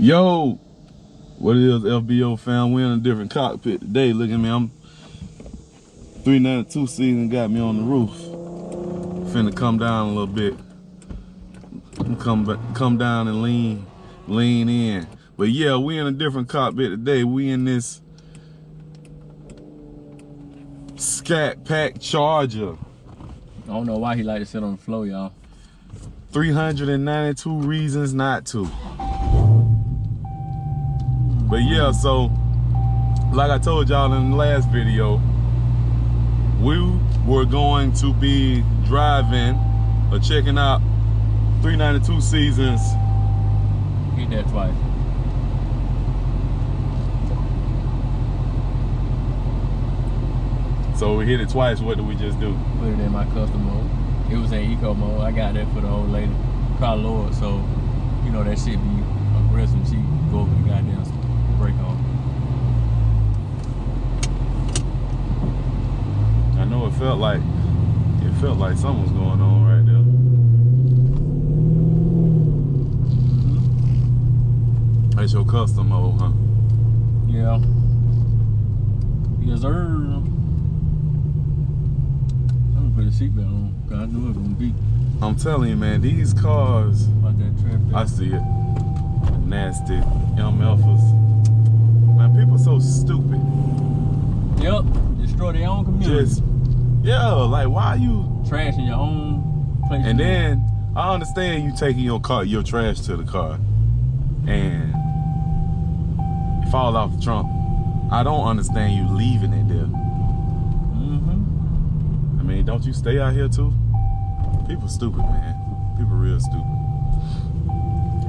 Yo, what it is, FBO fam? We're in a different cockpit today. Look at me, I'm 392 season got me on the roof. Finna come down a little bit. Come down and lean in. But yeah, we in a different cockpit today. We in this Scat pack Charger. I don't know why he like to sit on the floor, y'all. 392 reasons not to. But yeah, so like I told y'all in the last video, we were going to be driving or checking out 392 seasons. Hit that twice. So we hit it twice. What did we just do? Put it in my custom mode. It was in eco mode. I got that for the old lady, car Lord. So you know that shit be aggressive. She go over the goddamn brake on. I know it felt like something was going on right there. That's your custom mode, huh? Yeah. Yes, sir. Put a seatbelt on, cause I knew it was gonna be. I'm telling you, man, these cars. About that trip there. I see it. Nasty MFers. Man, people so stupid. Yep, destroy their own community. Yeah, like why are you trashing your own place? And then I understand you taking your trash to the car, and you fall off the trunk. I don't understand you leaving it there. I mean, don't you stay out here too? People stupid, man. People real stupid.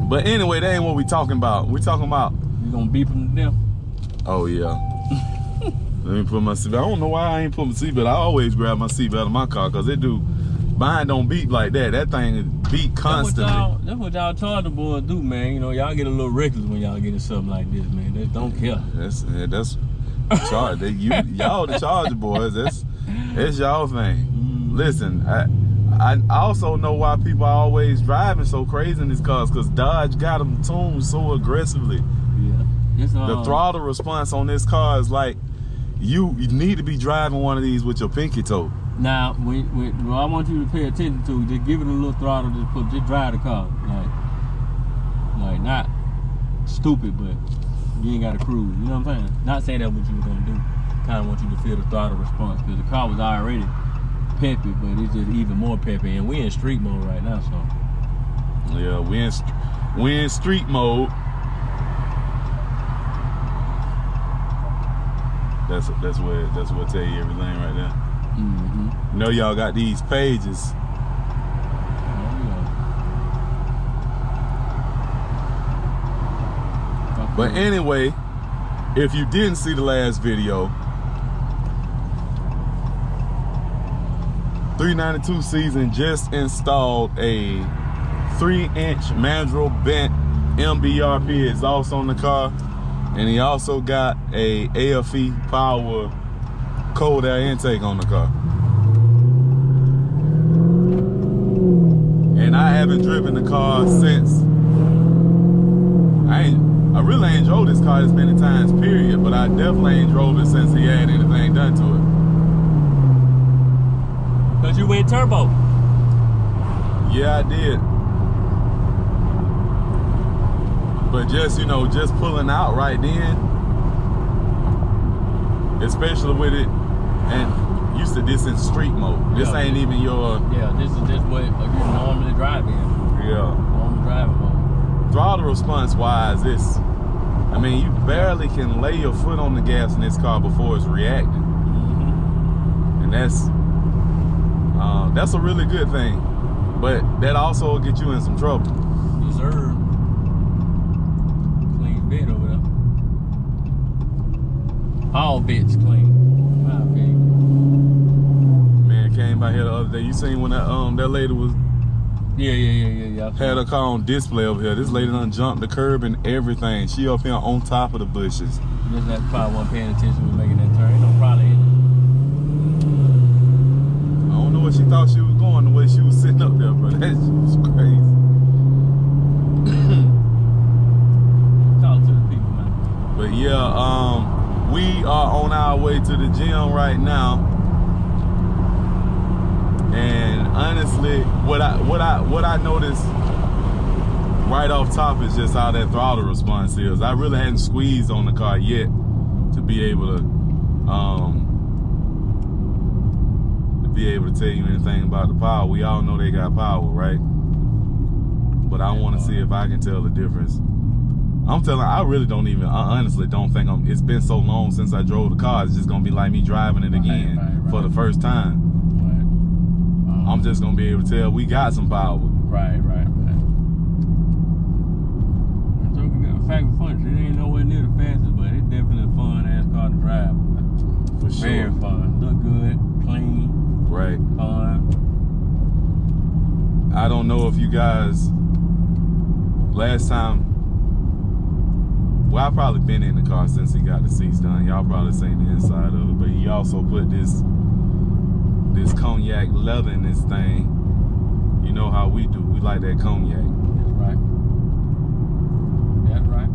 But anyway, that ain't what we talking about. We talking about. You gonna beep them to them? Oh yeah. Let me put my seatbelt. I don't know why I ain't put my seatbelt. I always grab my seatbelt in my car because it do. Mine don't beep like that. That thing beep constantly. That's what y'all charger boys do, man. You know, y'all get a little reckless when y'all get in something like this, man. They don't care. That's charge. Y'all the charger boys. That's y'all thing. Listen, I also know why people are always driving so crazy in these cars, because Dodge got them tuned so aggressively. Yeah. The throttle response on this car is like, you need to be driving one of these with your pinky toe. Now, what I want you to pay attention to, just give it a little throttle, just drive the car. Like not stupid, but you ain't got to cruise. You know what I'm saying? Not saying that what you were gonna do. Kind of want you to feel the throttle response, because the car was already peppy, but it's just even more peppy, and we in street mode right now, so. Yeah, we in street mode. That's what tell you everything right there. You know y'all got these pages. Oh, yeah. But anyway, if you didn't see the last video, 392 season just installed a 3-inch mandrel bent MBRP exhaust on the car, and he also got a AFE power cold air intake on the car. And I haven't driven the car since. I really ain't drove this car this many times, period, but I definitely ain't drove it since he had anything done to it. Cause you went turbo. Yeah, I did. But just, you know, just pulling out right then, especially with it, and used to this in street mode. This ain't even your. Yeah, this is just what you normally drive in. Yeah. Normal driving mode. Throttle response wise, I mean, you barely can lay your foot on the gas in this car before it's reacting. And that's a really good thing. But that also will get you in some trouble. Yes, sir. Clean bed over there. All beds clean. My opinion. Man, came by here the other day. You seen when that lady was. Yeah. Had her car on display over here. This lady done jumped the curb and everything. She up here on top of the bushes. Just that probably wasn't paying attention when making that turn. Ain't no probably in I don't know where she thought she was going, the way she was sitting up there, bro. That shit was crazy. gym right now, and honestly, what I noticed right off top is just how that throttle response is. I really hadn't squeezed on the car yet to be able to tell you anything about the power. We all know they got power, right? But I want to see if I can tell the difference. I really don't even, I honestly don't think it's been so long since I drove the car. It's just gonna be like me driving it again for the first time. I'm just gonna be able to tell we got some power. Right. In fact, fun. It ain't nowhere near the fastest, but it's definitely a fun ass car to drive. For sure. Very fun. Look good, clean. Right. Fun. I don't know if you guys, last time, well, I've probably been in the car since he got the seats done. Y'all probably seen the inside of it, but he also put this cognac leather in this thing. You know how we do. We like that cognac. That's right. That's right.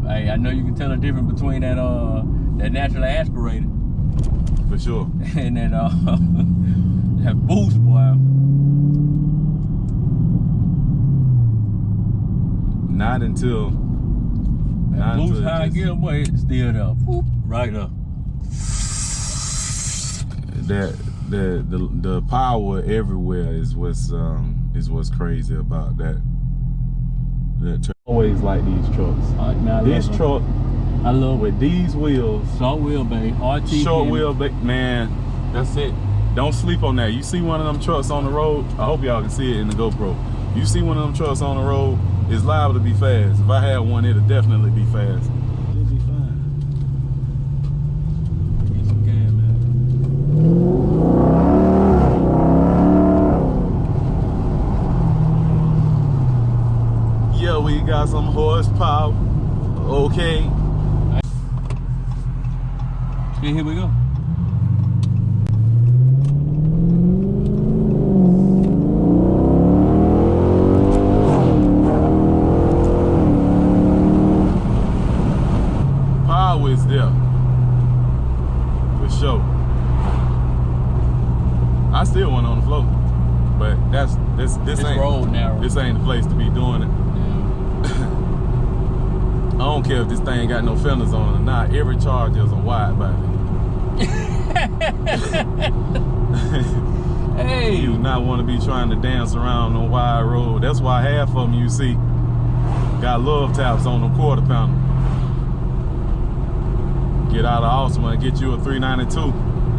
Hey, I know you can tell the difference between that naturally aspirated For sure. and that that boost, boy. Not until Boost high gear, boy, it's still there. Whoop, right up. The power everywhere is what's crazy about that. Always like these trucks. This truck, I love with these wheels, short wheelbase, RT, short wheelbase, man. That's it. Don't sleep on that. You see one of them trucks on the road. I hope y'all can see it in the GoPro. You see one of them trucks on the road, it's liable to be fast. If I had one, it'll definitely be fast. It'll be fine. Get some gas, man. Yeah, we got some horsepower. Okay. Okay, here we go. Power is there. For sure. I still want on the floor. But this ain't road narrow. This ain't the place to be doing it. I don't care if this thing got no fenders on it or not. Every Charger is a wide body. Hey, You do not want to be trying to dance around on wide road. That's why half of them you see got love taps on the quarter pounder. Get out of Altima and get you a 392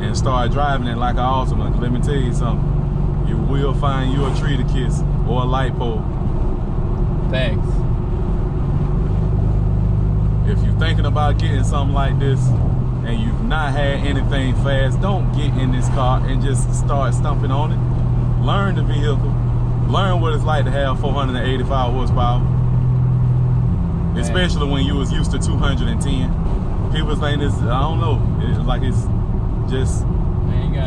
and start driving it like an Altima. Let me tell you something. You will find you a tree to kiss or a light pole. thanks. If you're thinking about getting something like this and you've not had anything fast, don't get in this car and just start stumping on it. Learn the vehicle. Learn what it's like to have 485 horsepower. Especially when you was used to 210. People think this, I don't know, it's like it's just,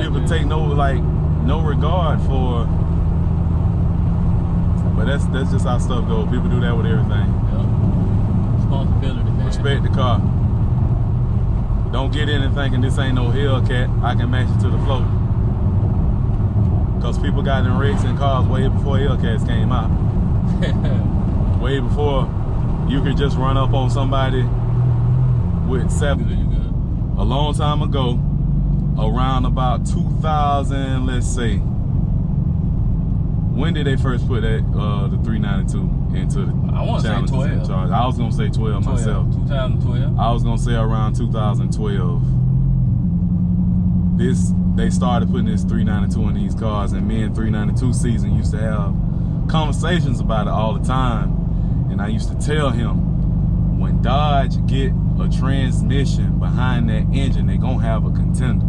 people take no regard for, but that's just how stuff goes. People do that with everything. Yep. Responsibility, man. Respect the car. Don't get in and thinking this ain't no Hellcat. I can match it to the floor. Because people got in wrecks in cars way before Hellcats came out. Way before you could just run up on somebody with 7. A long time ago, around about 2000, let's say. When did they first put that the 392 into the I want to say 12. Charge? I was gonna say 12 myself. 2012. I was gonna say around 2012. They started putting this 392 in these cars, and me and 392 season used to have conversations about it all the time. And I used to tell him, when Dodge get a transmission behind that engine, they gonna have a contender.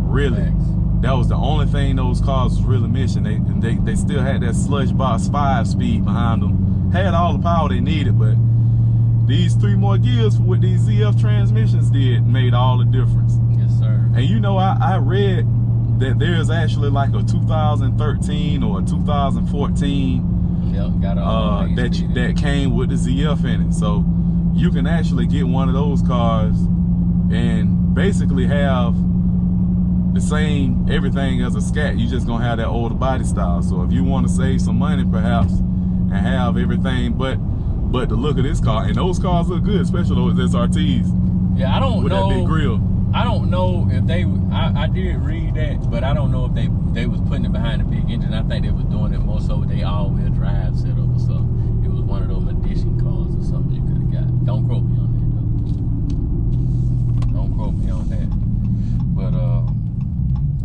Really. Thanks. That was the only thing those cars was really missing. They still had that sludge box 5-speed behind them. Had all the power they needed, but these 3 more gears with these ZF transmissions made all the difference. Yes, sir. And you know, I read that there's actually like a 2013 or a 2014 that came with the ZF in it. So you can actually get one of those cars and basically have the same everything as a Scat. You just gonna have that older body style. So if you want to save some money perhaps and have everything but the look of this car, and those cars look good, especially those SRTs. Yeah, I don't with know. That big grill. I don't know if they, I did read that, but I don't know if they was putting it behind a big engine. I think they was doing it more so with they all-wheel drive setup or something. It was one of those edition cars or something you could have got. Don't quote me on that though. Don't quote me on that. But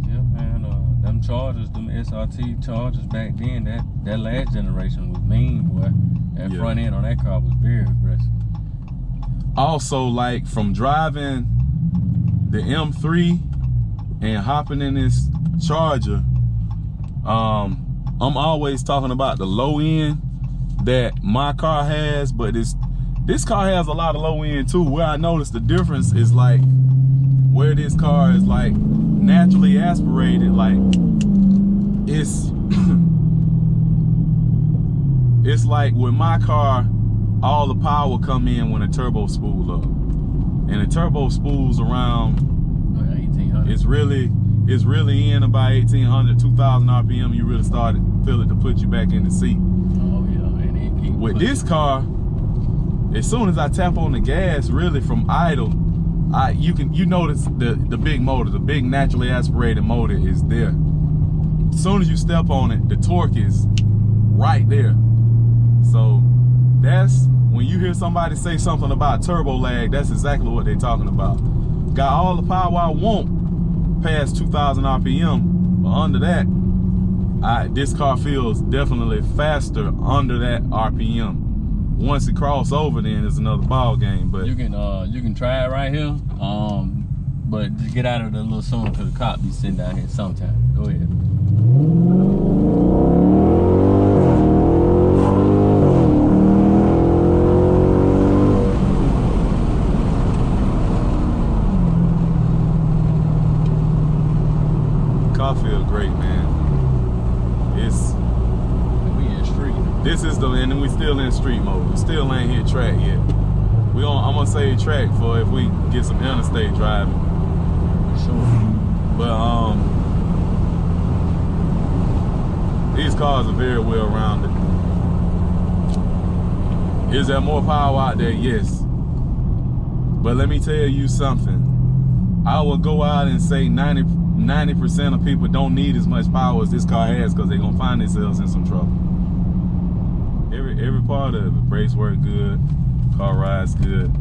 yeah, man, them Chargers, them SRT Chargers back then, that last generation was mean, boy. That front end on that car was very aggressive. Also, like from driving the M3 and hopping in this Charger, I'm always talking about the low end that my car has, but this car has a lot of low end too. Where I noticed the difference is like where this car is like naturally aspirated, like it's it's like with my car, all the power come in when the turbo spool up. And the turbo spools around 1800. It's really in about 1800, 2000 RPM. You really start to feel it to put you back in the seat. Oh yeah, and it keep with this car, as soon as I tap on the gas, really from idle, you notice the big motor, the big naturally aspirated motor is there. As soon as you step on it, the torque is right there. So that's when you hear somebody say something about turbo lag, that's exactly what they're talking about. Got all the power I want past 2000 RPM, but under that, this car feels definitely faster under that RPM. Once it crosses over, then it's another ball game. But you can try it right here, but just get out of there a little sooner because the cop be sitting down here sometime. Go ahead. car feel great, man. We in street. This is and we still in street mode. We still ain't hit track yet. I'm gonna save track for if we get some interstate driving. For sure. But these cars are very well rounded. Is there more power out there? Yes. But let me tell you something. I will go out and say 90% of people don't need as much power as this car has because they're gonna find themselves in some trouble. Every part of it. Brakes work good, car rides good.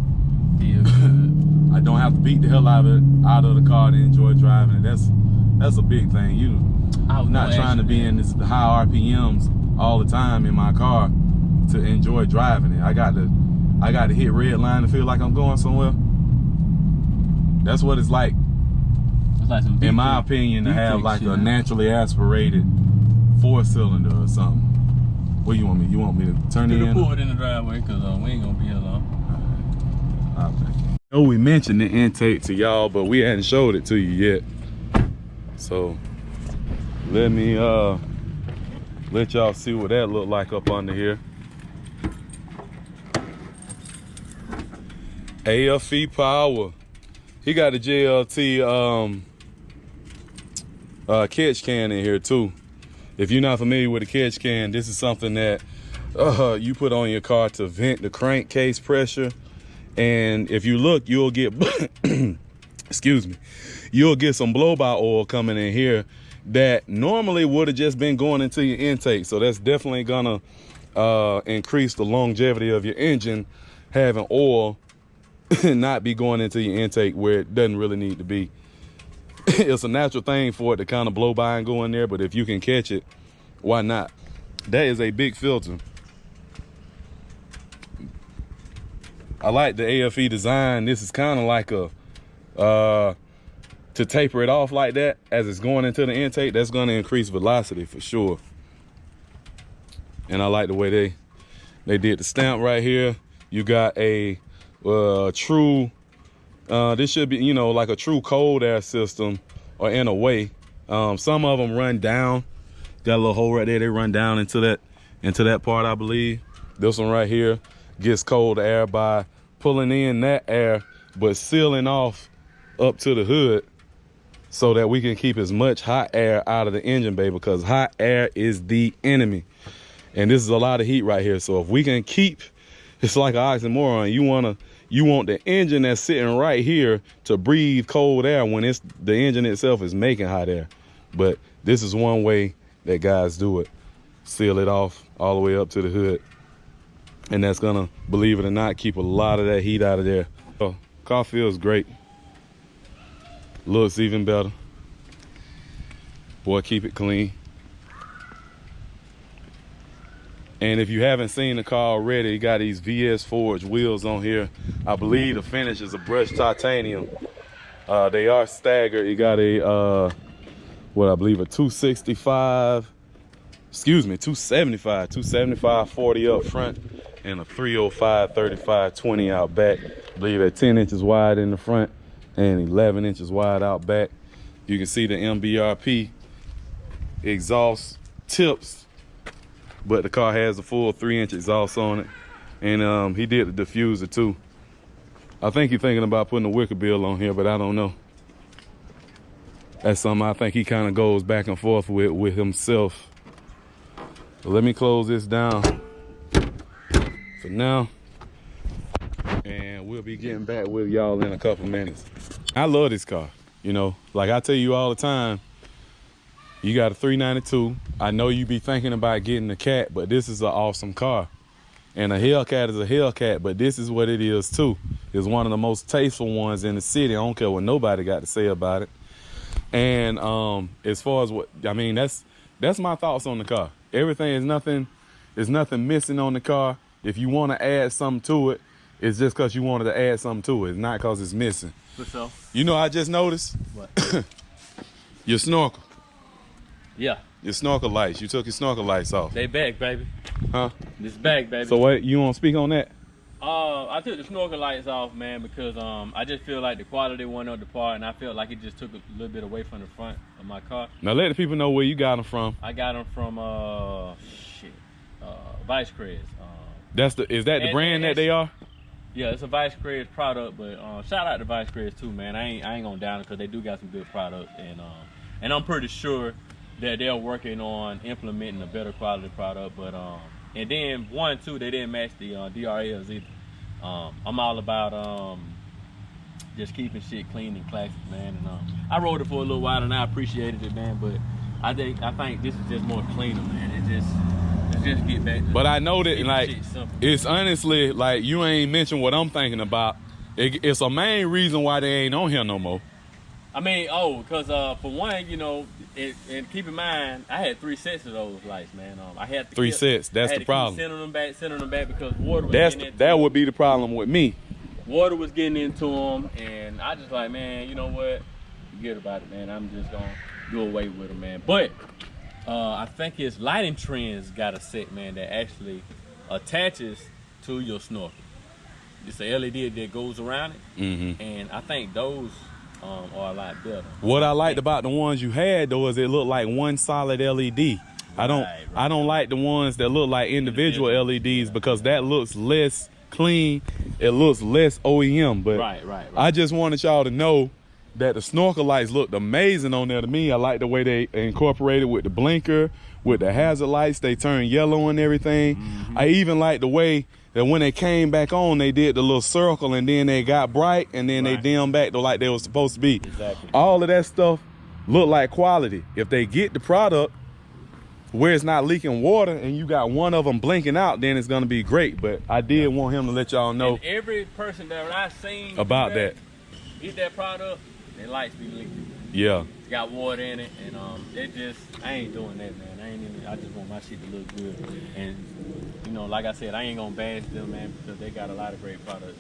Feel good. I don't have to beat the hell out of the car to enjoy driving it. That's a big thing. I'm not trying to be in this high RPMs all the time in my car to enjoy driving it. I got to hit red line to feel like I'm going somewhere. That's what it's like. It's like some in my opinion, to have like a naturally aspirated 4-cylinder or something. What you want me? You want me to turn it in? Pull it in the driveway because we ain't gonna be here long. All right. I know we mentioned the intake to y'all, but we hadn't showed it to you yet. So let me let y'all see what that look like up under here. AFE power. He got a JLT catch can in here too. If you're not familiar with a catch can, this is something that you put on your car to vent the crankcase pressure. And if you look, you'll get excuse me, you'll get some blow-by oil coming in here that normally would have just been going into your intake. So that's definitely gonna increase the longevity of your engine, having oil not be going into your intake where it doesn't really need to be. It's a natural thing for it to kind of blow by and go in there, but if you can catch it, why not? That is a big filter. I like the AFE design. This is kind of like to taper it off like that as it's going into the intake. That's going to increase velocity for sure. And I like the way they did the stamp right here. You got a true This should be, you know, like a true cold air system, or in a way. Some of them run down. Got a little hole right there. They run down into that part, I believe. This one right here gets cold air by pulling in that air, but sealing off up to the hood so that we can keep as much hot air out of the engine bay, because hot air is the enemy. And this is a lot of heat right here. So if we can keep, it's like an oxymoron. You want the engine that's sitting right here to breathe cold air when the engine itself is making hot air. But this is one way that guys do it. Seal it off all the way up to the hood. And that's gonna, believe it or not, keep a lot of that heat out of there. So, car feels great. Looks even better. Boy, keep it clean. And if you haven't seen the car already, you got these VS Forge wheels on here. I believe the finish is a brushed titanium. They are staggered. You got a, what I believe a 275 40 up front, and a 305 35 20 out back. I believe at 10 inches wide in the front and 11 inches wide out back. You can see the MBRP exhaust tips, but the car has a full 3-inch exhaust on it. And he did the diffuser too. I think he's thinking about putting a wicker bill on here, but I don't know. That's something I think he kind of goes back and forth with himself. So let me close this down for now, and we'll be getting back with y'all in a couple minutes. I love this car. You know, like I tell you all the time, you got a 392. I know you be thinking about getting a Cat, but this is an awesome car. And a Hellcat is a Hellcat, but this is what it is too. It's one of the most tasteful ones in the city. I don't care what nobody got to say about it. And as far as what, I mean, that's my thoughts on the car. Everything is nothing missing on the car. If you want to add something to it, it's just because you wanted to add something to it. It's not because it's missing. For sure. You know, I just noticed What? your snorkel. Yeah. Your snorkel lights. You took your snorkel lights off. They back, baby. Huh? This back, baby. So what, you want to speak on that? I took the snorkel lights off, man, because I just feel like the quality went up the part, and I felt like it just took a little bit away from the front of my car. Now let the people know where you got them from. I got them from Vice Creds. Is that the brand that they are? Yeah, it's a Vice Creds product, but shout out to Vice Creds too, man. I ain't gonna down it because they do got some good product, and I'm pretty sure that they're working on implementing a better quality product. But and then they didn't match the DRLs either. I'm all about just keeping shit clean and classic, man. And I rode it for a little while and I appreciated it, man. But I think this is just more cleaner, man. Let's just get back to, but I know that, like, it's honestly, like, you ain't mentioned what I'm thinking about. It's a main reason why they ain't on here no more. I mean, because for one, you know, and keep in mind, I had 3 sets of those lights, man. I had to 3 sets. That's the problem. Sending them back because water was getting into that would be the problem with me. Water was getting into them, and I just like, man, you know what? Forget about it, man. I'm just gonna do away with them, man. But I think his Lighting Trends got a set, man, that actually attaches to your snorkel. It's a LED that goes around it, and I think those are a lot better. What I liked about the ones you had though is it looked like one solid LED. I don't like the ones that look like individual LEDs because that looks less clean. It looks less OEM. But right. I just wanted y'all to know that the snorkel lights looked amazing on there to me. I like the way they incorporated with the blinker, with the hazard lights. They turn yellow and everything. I even like the way that when they came back on, they did the little circle and then they got bright and then they dimmed back to like they were supposed to be. Exactly. All of that stuff look like quality. If they get the product where it's not leaking water and you got one of them blinking out, then it's gonna be great. But I did want him to let y'all know. And every person that I've seen about that, get that product, their lights be leaking. Yeah. It's got water in it, and I ain't doing that, man. I just want my shit to look good. And you know, like I said, I ain't gonna bash them, man, because they got a lot of great products,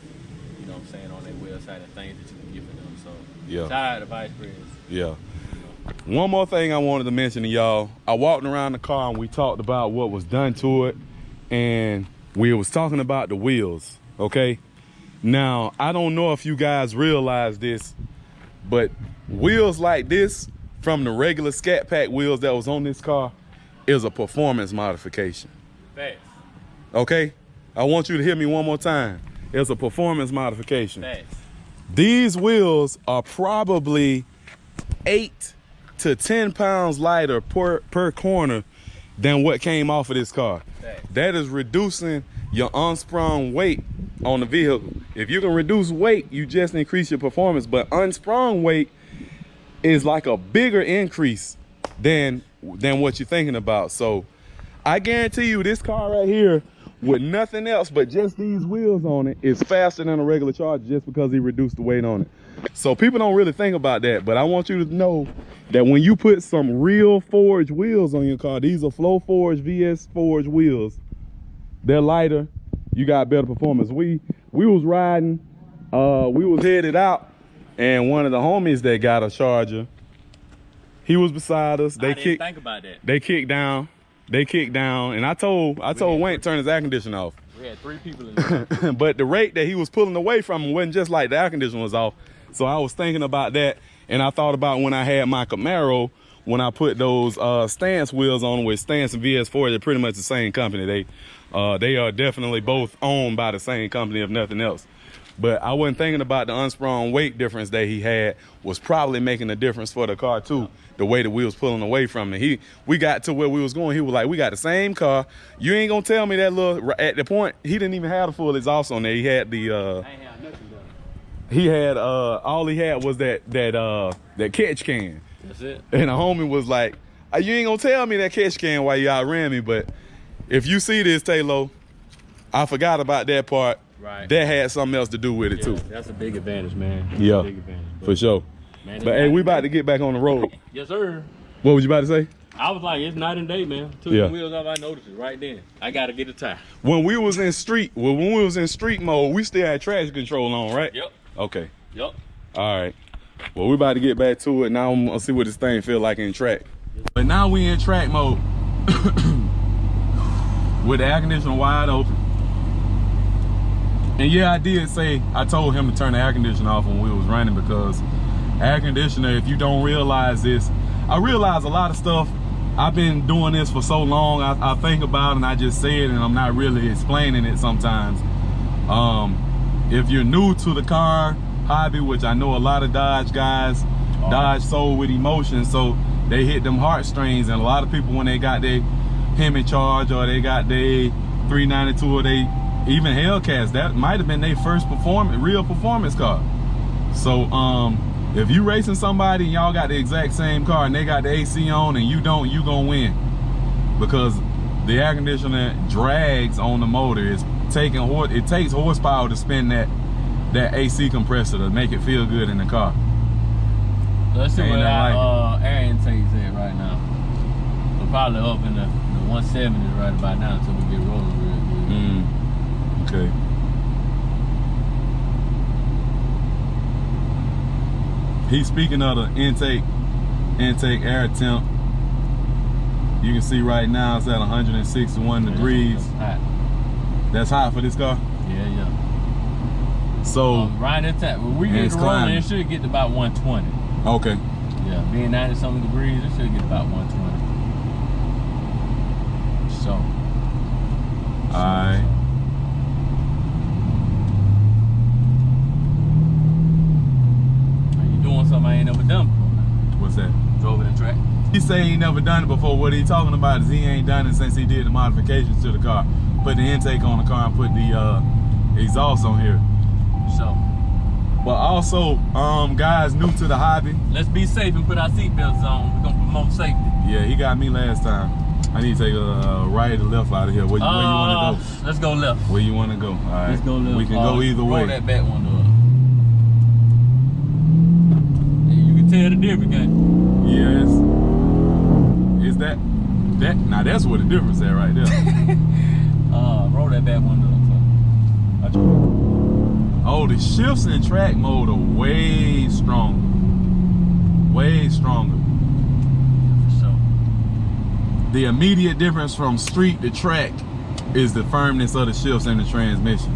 you know what I'm saying, on their website and things that you can get for them. So yeah. Shout out to Vice Creds. Yeah. One more thing I wanted to mention to y'all. I walked around the car and we talked about what was done to it, and we was talking about the wheels, okay? Now, I don't know if you guys realize this, but wheels like this from the regular Scat Pack wheels that was on this car is a performance modification. Facts. Okay? I want you to hear me one more time. It's a performance modification. Facts. These wheels are probably 8 to 10 pounds lighter per corner than what came off of this car. Facts. That is reducing your unsprung weight on the vehicle. If you can reduce weight, you just increase your performance, but unsprung weight is like a bigger increase than what you're thinking about. So I guarantee you this car right here with nothing else but just these wheels on it is faster than a regular Charger just because he reduced the weight on it. So people don't really think about that, but I want you to know that when you put some real forged wheels on your car, these are Flow Forged VS Forged wheels, they're lighter, you got better performance. We was riding, we was headed out, and one of the homies that got a Charger, he was beside us. I didn't think about that. They kicked down, and I told Wayne to turn his air conditioner off. We had 3 people in there. But the rate that he was pulling away from him wasn't just like the air conditioner was off. So I was thinking about that, and I thought about when I had my Camaro, when I put those Stance wheels on with Stance and VS4, they're pretty much the same company. They are definitely both owned by the same company, if nothing else. But I wasn't thinking about the unsprung weight difference that he had was probably making a difference for the car too, the way that we was pulling away from it. We got to where we was going, he was like, we got the same car. You ain't gonna tell me that little, at the point, he didn't even have the full exhaust on there. He had the, I ain't have nothing done. he had, all he had was that catch can. That's it. And a homie was like, you ain't gonna tell me that catch can while you outran me, but if you see this, Taylor, I forgot about that part. Right. That had something else to do with it too. That's a big advantage, man. That's Yeah, a big advantage, for sure. Man, But hey, we about to get back on the road. Yes, sir. What was you about to say? I was like, it's night and day, man. Took Yeah. the wheels off, I noticed it right then. I gotta get a tire. When we was in street mode, we still had traction control on, right? Yep. Okay. Yep. All right. Well, we about to get back to it. Now I'm gonna see what this thing feel like in track. But now we in track mode with the air conditioner wide open. And yeah, I told him to turn the air conditioner off when we was running, because air conditioner, if you don't realize this, I realize a lot of stuff. I've been doing this for so long, I think about it and I just say it and I'm not really explaining it sometimes. If you're new to the car hobby, which I know a lot of Dodge guys, Dodge sold with emotion, so they hit them heartstrings, and a lot of people when they got their Hemi Charge or they got their 392 or they even Hellcats, that might have been their first real performance car. So if you racing somebody and y'all got the exact same car and they got the AC on and you don't, you gonna win, because the air conditioner drags on the motor. It takes horsepower to spin that AC compressor to make it feel good in the car. Let's see Ain't what nothing our air intake's at right now. We're probably up in the 170s right about now until we get rolling real good. Okay. He's speaking of the intake air temp. You can see right now it's at 161 degrees. That's hot. That's hot for this car. Yeah. So right at that, when we get it's rolling, climbing. it should get to about 120. okay. Yeah, being 90 something degrees, it should get about 120. So. Alright. You doing something I ain't never done before. What's that? Drove in the track. He say he ain't never done it before. What he talking about is he ain't done it since he did the modifications to the car. Put the intake on the car and put the exhaust on here. So. But also, guys new to the hobby. Let's be safe and put our seatbelts on. We're gonna promote safety. Yeah, he got me last time. I need to take a right or left out of here. Where you want to go? Let's go left. Where you want to go? All right. Let's go left. We can go either way. Roll that back one up. Yeah, you can tell the difference, can't you? Yes. Is that? Now that's what the difference is right there. Roll that back one up. Oh, the shifts in track mode are way stronger. Way stronger. So. The immediate difference from street to track is the firmness of the shifts in the transmission.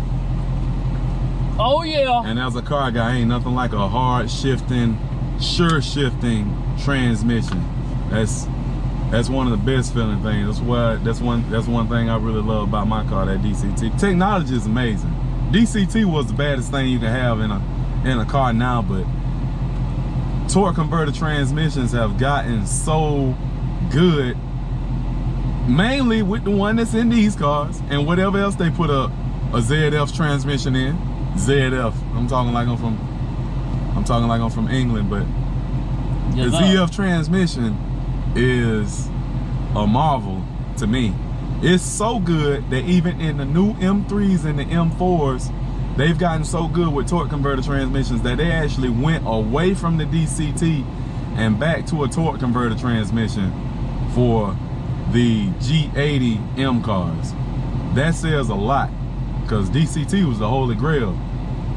Oh yeah. And as a car guy, ain't nothing like a hard shifting, sure shifting transmission. That's one of the best feeling things. That's one thing I really love about my car, that DCT. Technology is amazing. DCT was the baddest thing you can have in a car now, but torque converter transmissions have gotten so good, mainly with the one that's in these cars and whatever else they put a ZF transmission in. ZF. I'm talking like I'm from England, but the ZF transmission is a marvel to me. It's so good that even in the new M3s and the M4s, they've gotten so good with torque converter transmissions that they actually went away from the DCT and back to a torque converter transmission for the G80 M cars. That says a lot, because DCT was the holy grail.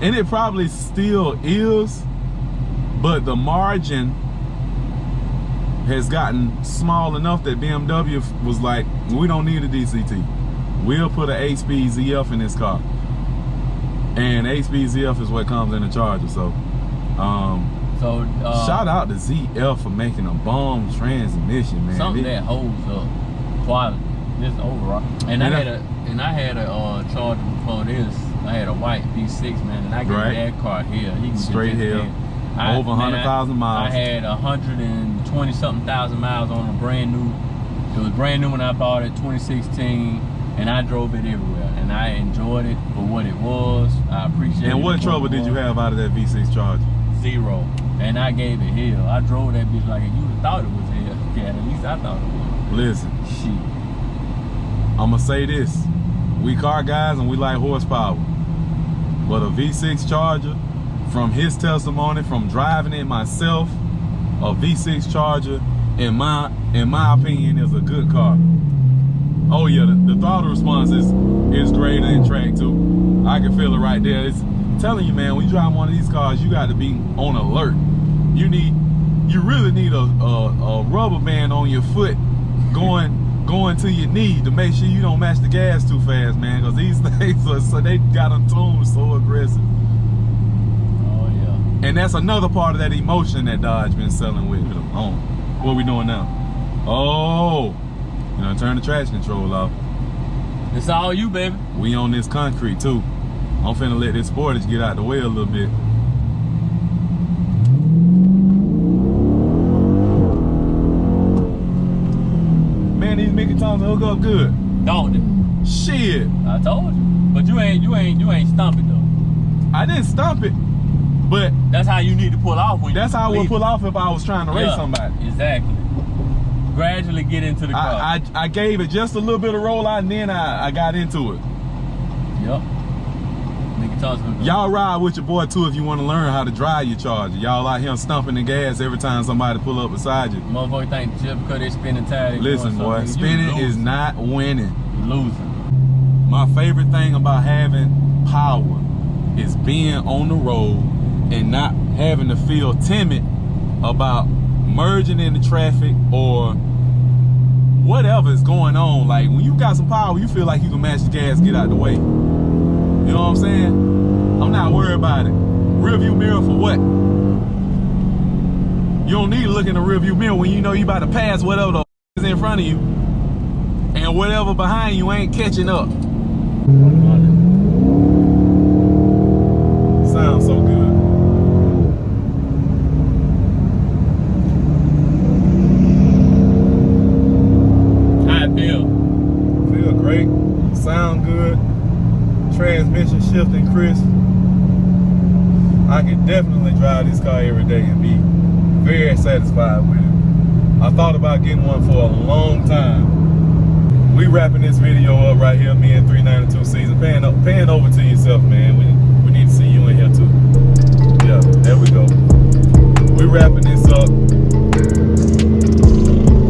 And it probably still is, but the margin has gotten small enough that BMW was like, we don't need a DCT. We'll put an 8-speed ZF in this car. And 8-speed ZF is what comes in the Charger. So, shout out to ZF for making a bomb transmission, man. Something that holds up quality, just overall. And I had a Charger before this. I had a white V6, man, and I gave that car here. He straight here. Over 100,000 miles. I had 120 something thousand miles on a brand new. It was brand new when I bought it, 2016, and I drove it everywhere, and I enjoyed it for what it was. I appreciate it. And what trouble did you have out of that V6 Charger? Zero. And I gave it hell. I drove that bitch like you would have thought it was hell. Yeah, at least I thought it was. Listen, shit. I'ma say this: we car guys and we like horsepower, but a V6 Charger, from his testimony, from driving it myself, a V6 Charger, in my opinion, is a good car. Oh yeah, the throttle response is greater in track too. I can feel it right there. It's telling you, man, when you drive one of these cars, you got to be on alert. You really need a rubber band on your foot going to your knee to make sure you don't match the gas too fast, man, because these things they got them tuned so aggressive. And that's another part of that emotion that Dodge been selling with them. Oh, what we doing now? Oh, you know, turn the traction control off. It's all you, baby. We on this concrete too. I'm finna let this Sportage get out the way a little bit. Man, these Mickey Thompson hook up good. Don't they? Shit. I told you. But you ain't stump it though. I didn't stump it. But that's how you need to pull off when that's how I would pull off if I was trying to race somebody. Exactly. Gradually get into the car. I gave it just a little bit of roll out and then I got into it. Yep. Y'all ride with your boy too if you want to learn how to drive your Charger. Y'all out here stumping the gas every time somebody pull up beside you. Motherfucker think just because they spinning tires. Listen, boy, spinning is not winning. You're losing. My favorite thing about having power is being on the road and not having to feel timid about merging into traffic or whatever is going on. Like when you got some power, you feel like you can match the gas, get out the way. You know what I'm saying? I'm not worried about it. Rearview mirror for what? You don't need to look in the rearview mirror when you know you about to pass whatever the is in front of you, and whatever behind you ain't catching up. Sounds so good. How it feel? Feel great. Sound good. Transmission shifting crisp. I can definitely drive this car every day and be very satisfied with it. I thought about getting one for a long time. We wrapping this video up right here, me and 392 Season. Pan over to yourself, man. We need to see you in here too. Yeah, there we go. We wrapping this up.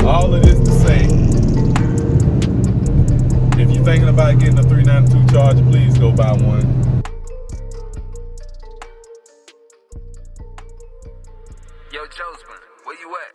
All of this to say, if you're thinking about getting a 392 Charger, please go buy one. Yo, Joseman, where you at?